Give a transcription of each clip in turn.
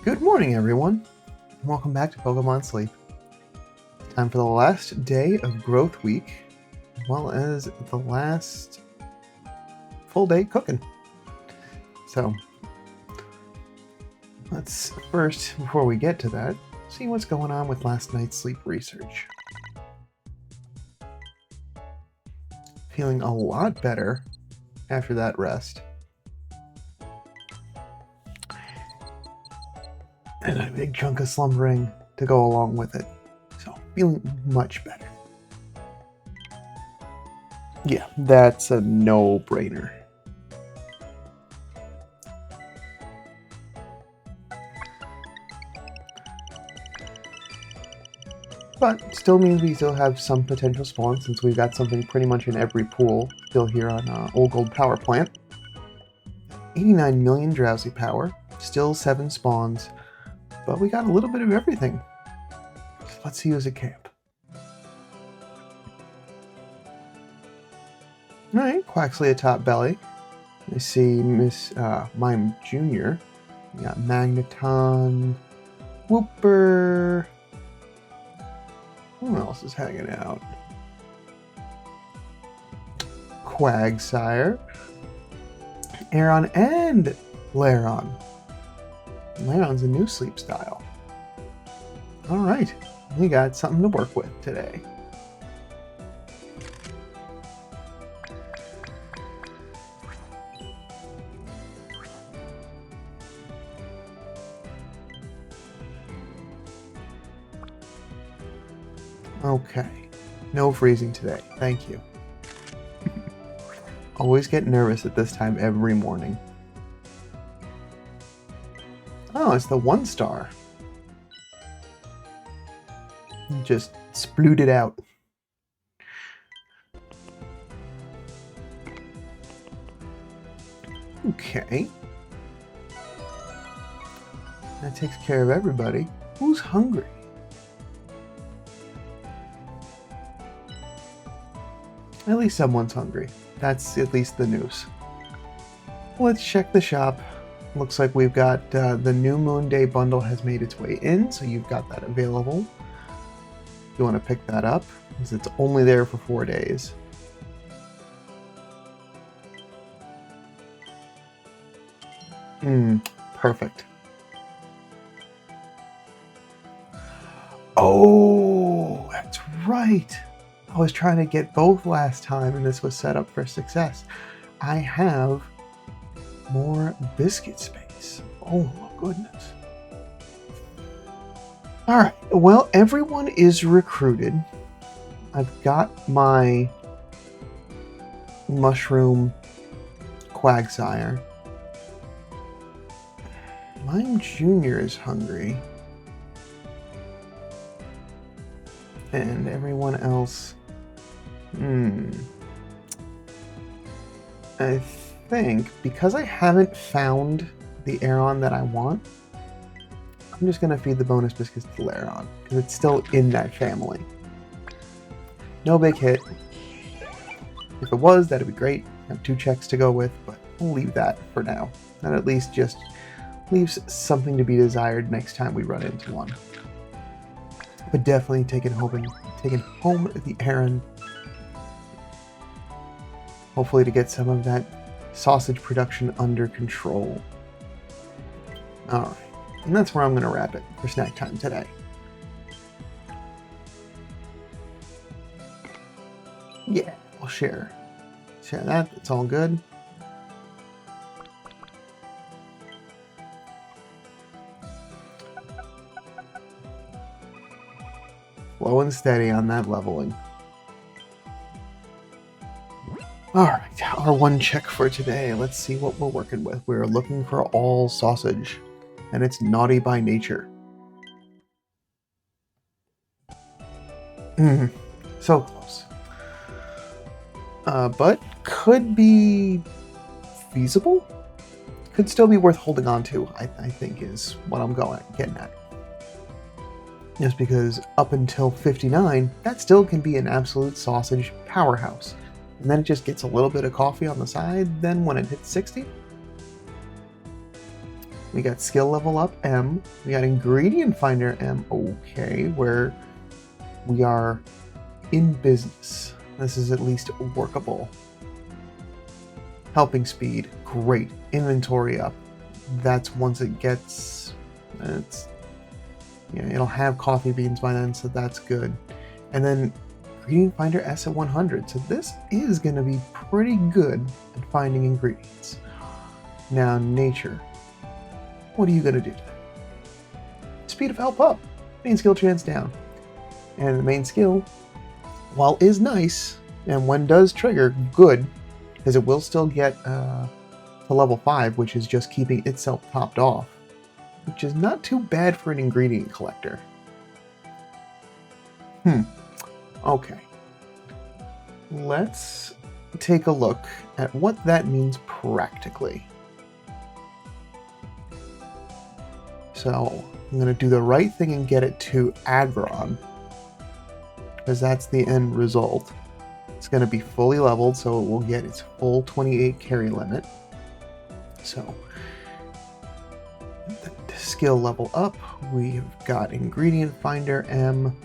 Good morning, everyone. Welcome back to Pokémon Sleep. Time for the last day of Growth Week, as well as the last full day cooking. So, let's first, before we get to that, see what's going on with last night's sleep research. Feeling a lot better after that rest. And a big chunk of slumbering to go along with it. So, feeling much better. Yeah, that's a no-brainer. But still means we still have some potential spawns since we've got something pretty much in every pool still here on Old Gold Power Plant. 89 million drowsy power, still 7 spawns, but we got a little bit of everything. So let's see who's at camp. Alright, Quaxley at top belly. I see Miss Mime Jr. We got Magneton, Whooper. Who else is hanging out? Quagsire, Aeron, and Lairon. Lairon's a new sleep style. Alright, we got something to work with today. Okay, no freezing today, thank you. Always get nervous at this time every morning. Oh, it's the 1-star. Just splooted out. Okay. That takes care of everybody. Who's hungry? At least someone's hungry. That's at least the news. Let's check the shop. Looks like we've got the New Moon Day bundle has made its way in, so you've got that available. If you want to pick that up, because it's only there for 4 days. Perfect. Oh, that's right. I was trying to get both last time, and this was set up for success. I have more biscuit space. Oh my goodness. Alright, well, everyone is recruited. I've got my Mushroom Quagsire. Mime Jr. is hungry. And everyone else... I think, because I haven't found the Aeron that I want, I'm just going to feed the bonus biscuits to Lairon, because it's still in that family. No big hit. If it was, that'd be great. I have 2 checks to go with, but we'll leave that for now. That at least just leaves something to be desired next time we run into one. But definitely taking home the Aeron. Hopefully to get some of that sausage production under control. Alright, and that's where I'm going to wrap it for snack time today. Yeah, we'll share that, it's all good. Slow and steady on that leveling. Alright, our 1 check for today. Let's see what we're working with. We're looking for all sausage, and it's naughty by nature. So close. But could be feasible? Could still be worth holding on to, I think is what I'm getting at. Just because up until 59, that still can be an absolute sausage powerhouse. And then it just gets a little bit of coffee on the side, then when it hits 60, We got skill level up M. We got ingredient finder M. Okay, where we are in business. This is at least workable. Helping speed, great. Inventory up. That's once it gets, it'll have coffee beans by then, so that's good. And then ingredient finder S at 100. So this is going to be pretty good at finding ingredients. Now nature. What are you going to do today? Speed of help up. Main skill chance down. And the main skill, while is nice, and when does trigger, good, because it will still get to level 5, which is just keeping itself topped off, which is not too bad for an ingredient collector. Okay. Let's take a look at what that means practically. So I'm going to do the right thing and get it to Aggron, because that's the end result. It's going to be fully leveled, so it will get its full 28 carry limit. So, the skill level up, we've got ingredient finder M,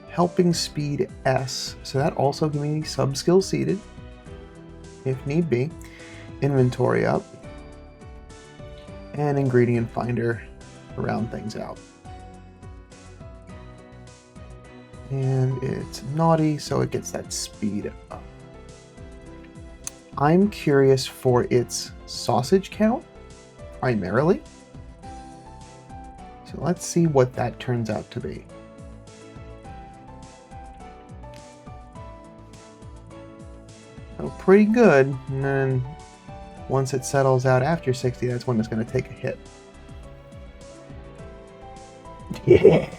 helping speed S, so that also gives me sub-skill seated, if need be, inventory up, and ingredient finder to round things out. And it's naughty, so it gets that speed up. I'm curious for its sausage count, primarily. So let's see what that turns out to be. So pretty good, and then once it settles out after 60, that's when it's going to take a hit. Yeah.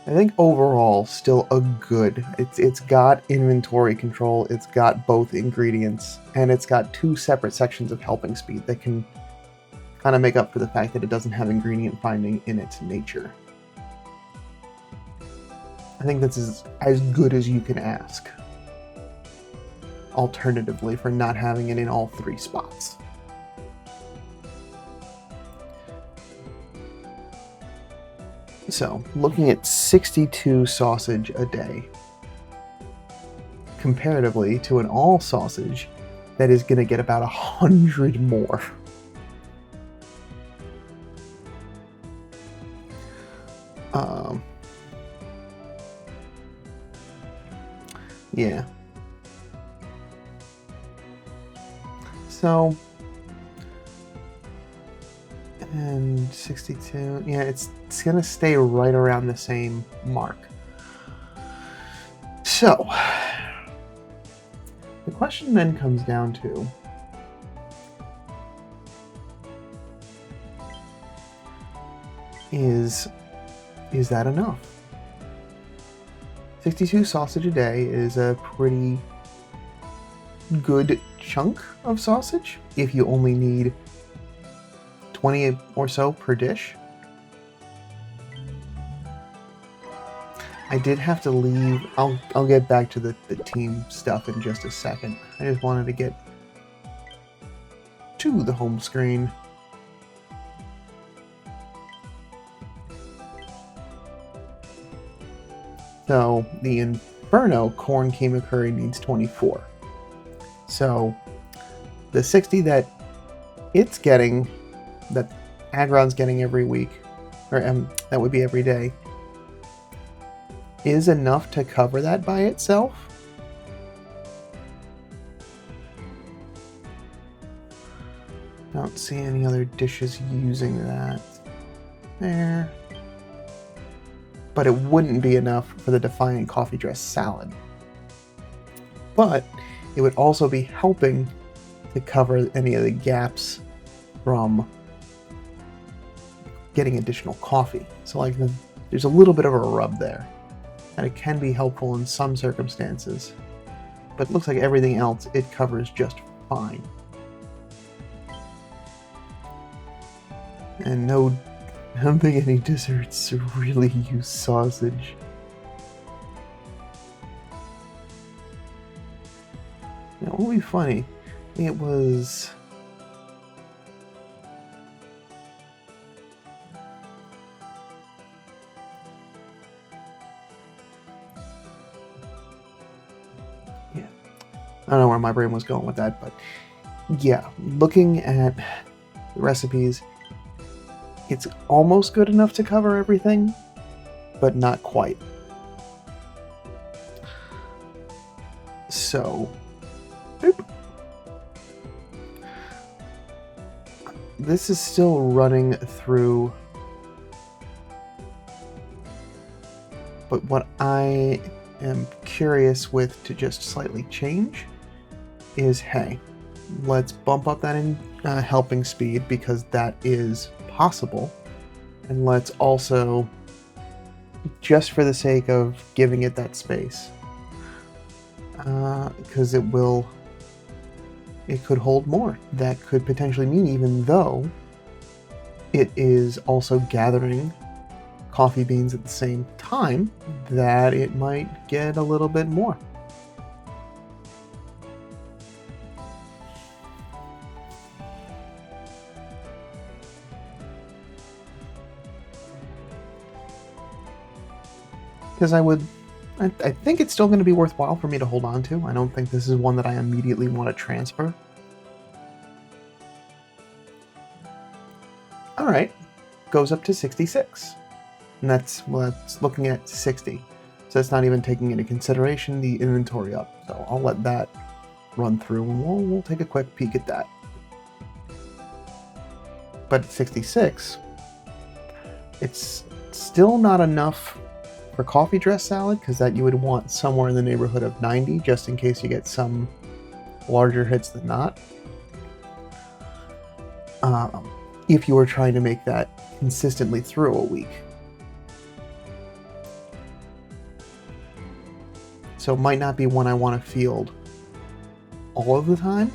I think overall, still a good. It's got inventory control, it's got both ingredients, and it's got 2 separate sections of helping speed that can kind of make up for the fact that it doesn't have ingredient finding in its nature. I think this is as good as you can ask. Alternatively, for not having it in all 3 spots. So, looking at 62 sausage a day, comparatively to an all sausage that is going to get about 100 more. Yeah. So, and 62, yeah, it's gonna stay right around the same mark. So, the question then comes down to, is that enough? 62 sausage a day is a pretty good chunk of sausage if you only need 20 or so per dish. I did have to leave. I'll get back to the team stuff in just a second. I just wanted to get to the home screen. So the Inferno Corn Keema Curry needs 24. So the 60 that it's getting, that Aggron's getting every week, or that would be every day, is enough to cover that by itself. Don't see any other dishes using that. There. But it wouldn't be enough for the Defiant Coffee Dress Salad. But it would also be helping to cover any of the gaps from getting additional coffee. So like there's a little bit of a rub there. And it can be helpful in some circumstances. But it looks like everything else it covers just fine. And I don't think any desserts really use sausage. Now, it would be funny. It was... Yeah. I don't know where my brain was going with that, but yeah, looking at the recipes, it's almost good enough to cover everything, but not quite. So, boop. This is still running through, but what I am curious with to just slightly change is, hey, let's bump up that in helping speed because that is possible, and let's also, just for the sake of giving it that space, because it could hold more. That could potentially mean, even though it is also gathering coffee beans at the same time, that it might get a little bit more. Because I think it's still going to be worthwhile for me to hold on to. I don't think this is one that I immediately want to transfer. Alright, goes up to 66. And that's looking at 60. So that's not even taking into consideration the inventory up. So I'll let that run through and we'll take a quick peek at that. But at 66, it's still not enough for coffee dress salad, because that you would want somewhere in the neighborhood of 90, just in case you get some larger hits than not. If you were trying to make that consistently through a week. So it might not be one I want to field all of the time,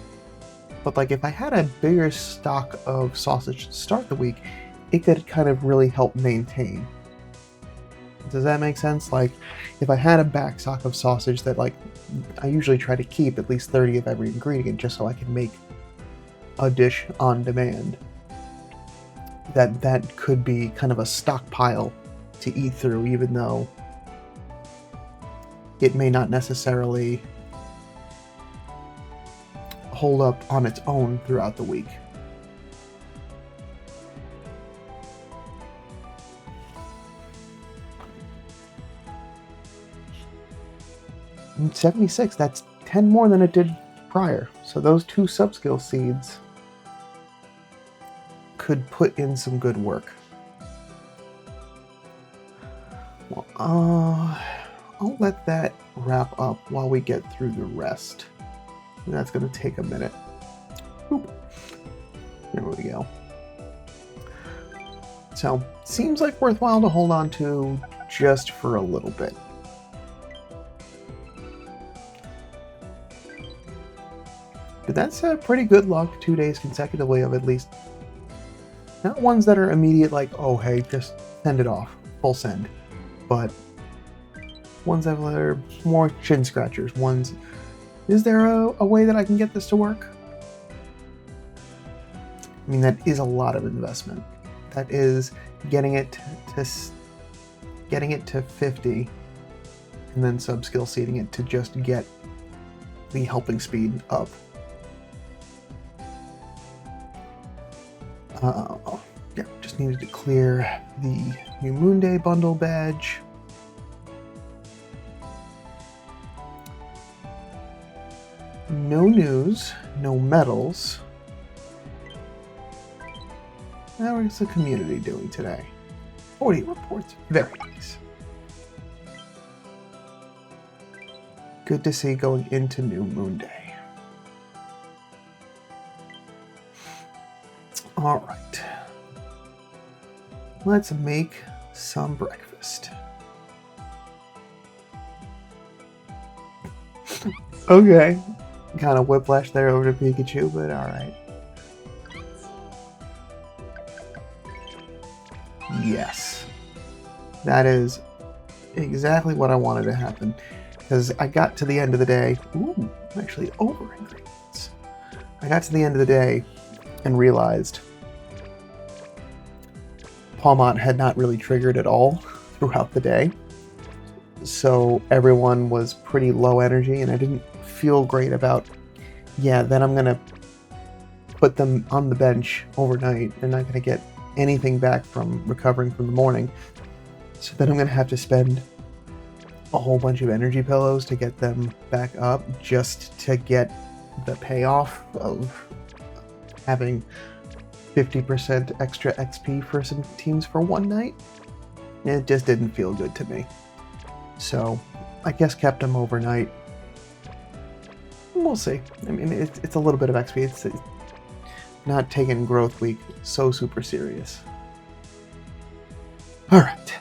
but like if I had a bigger stock of sausage to start the week, it could kind of really help maintain. Does that make sense? Like, if I had a back stock of sausage that, like, I usually try to keep at least 30 of every ingredient just so I can make a dish on demand, that could be kind of a stockpile to eat through, even though it may not necessarily hold up on its own throughout the week. And 76, that's 10 more than it did prior. So those 2 subskill seeds could put in some good work. Well, I'll let that wrap up while we get through the rest. And that's going to take a minute. Oop. There we go. So, seems like worthwhile to hold on to just for a little bit. But that's a pretty good luck 2 days consecutively of at least, not ones that are immediate like, oh hey, just send it off, full send, but ones that are more chin scratchers, ones, is there a way that I can get this to work? I mean, that is a lot of investment. That is getting it to 50 and then subskill seeding it to just get the helping speed up. Yeah, just needed to clear the New Moon Day bundle badge. No news, no medals. How is the community doing today? 40 reports, very nice. Good to see going into New Moon Day. All right, let's make some breakfast. Okay, kind of whiplash there over to Pikachu, but all right. Yes, that is exactly what I wanted to happen. Because I got to the end of the day. Ooh, I'm actually over ingredients. I got to the end of the day and realized Palmont had not really triggered at all throughout the day. So everyone was pretty low energy, and I didn't feel great about, then I'm going to put them on the bench overnight. They're not going to get anything back from recovering from the morning. So then I'm going to have to spend a whole bunch of energy pillows to get them back up, just to get the payoff of having 50% extra XP for some teams for one night. It just didn't feel good to me. So I guess kept them overnight. We'll see. I mean, it's a little bit of XP. It's not taking growth week so super serious. All right.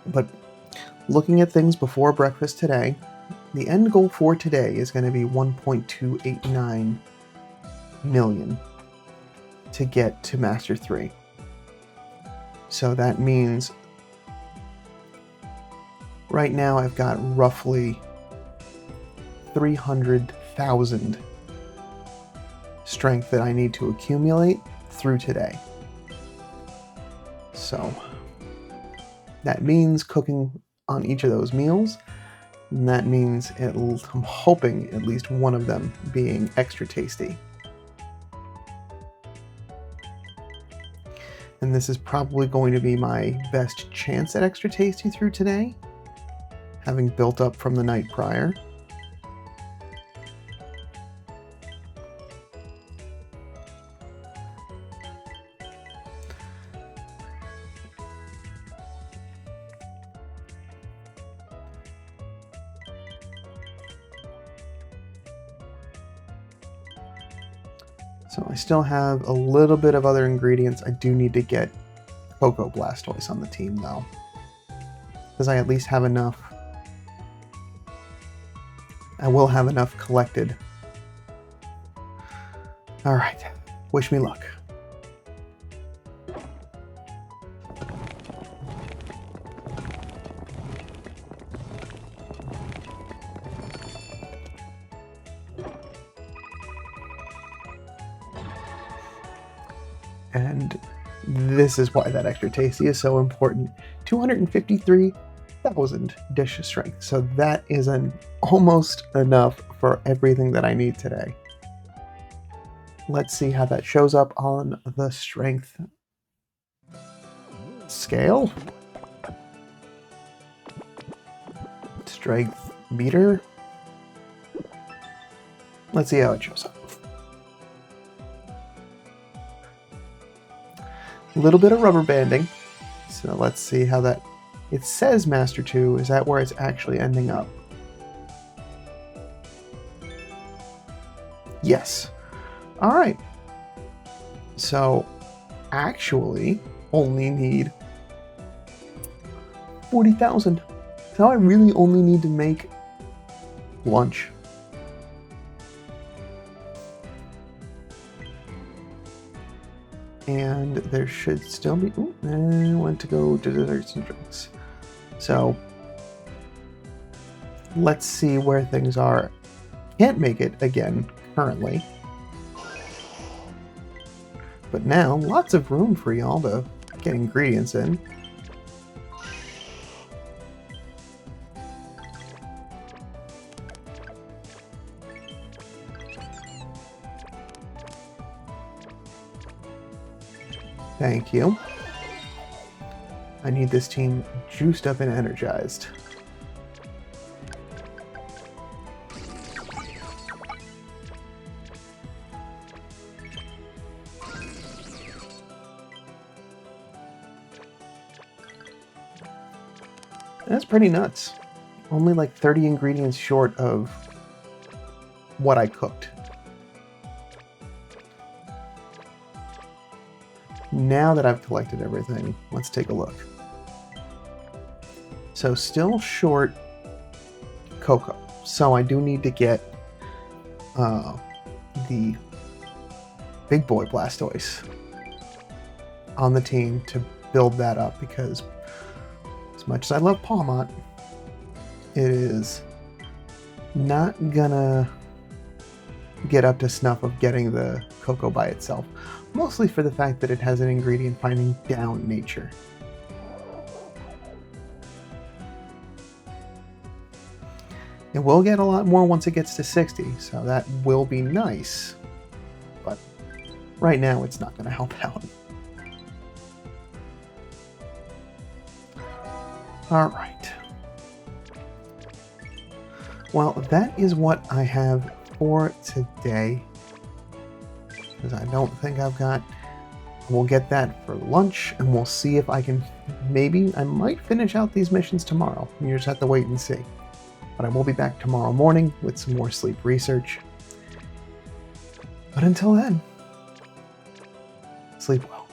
But looking at things before breakfast today, the end goal for today is going to be 1.289 million to get to Master 3. So that means right now I've got roughly 300,000 strength that I need to accumulate through today. So that means cooking on each of those meals, and that means I'm hoping at least one of them being extra tasty. And this is probably going to be my best chance at extra tasty through today, having built up from the night prior. So I still have a little bit of other ingredients. I do need to get Cocoa Blastoise on the team though, because I at least have enough. I will have enough collected. All right, wish me luck. And this is why that extra tasty is so important. 253,000 dish strength. So that is almost enough for everything that I need today. Let's see how that shows up on the strength scale. Strength meter. Let's see how it shows up. A little bit of rubber banding. So let's see how that... It says Master 2. Is that where it's actually ending up? Yes. All right. So actually only need 40,000. So I really only need to make lunch. And there should still be... Ooh, I want to go to desserts and drinks. So let's see where things are. Can't make it again currently. But now, lots of room for y'all to get ingredients in. Thank you. I need this team juiced up and energized. That's pretty nuts. Only like 30 ingredients short of what I cooked. Now that I've collected everything, let's take a look. So still short cocoa. So I do need to get the big boy Blastoise on the team to build that up, because as much as I love Palmont, it is not gonna get up to snuff of getting the cocoa by itself, mostly for the fact that it has an ingredient finding down nature. It will get a lot more once it gets to 60, so that will be nice, but right now it's not going to help out. Alright. Well, that is what I have for today, because I don't think I've got... We'll get that for lunch, and we'll see if I can... Maybe I might finish out these missions tomorrow. You just have to wait and see. But I will be back tomorrow morning with some more sleep research. But until then, sleep well.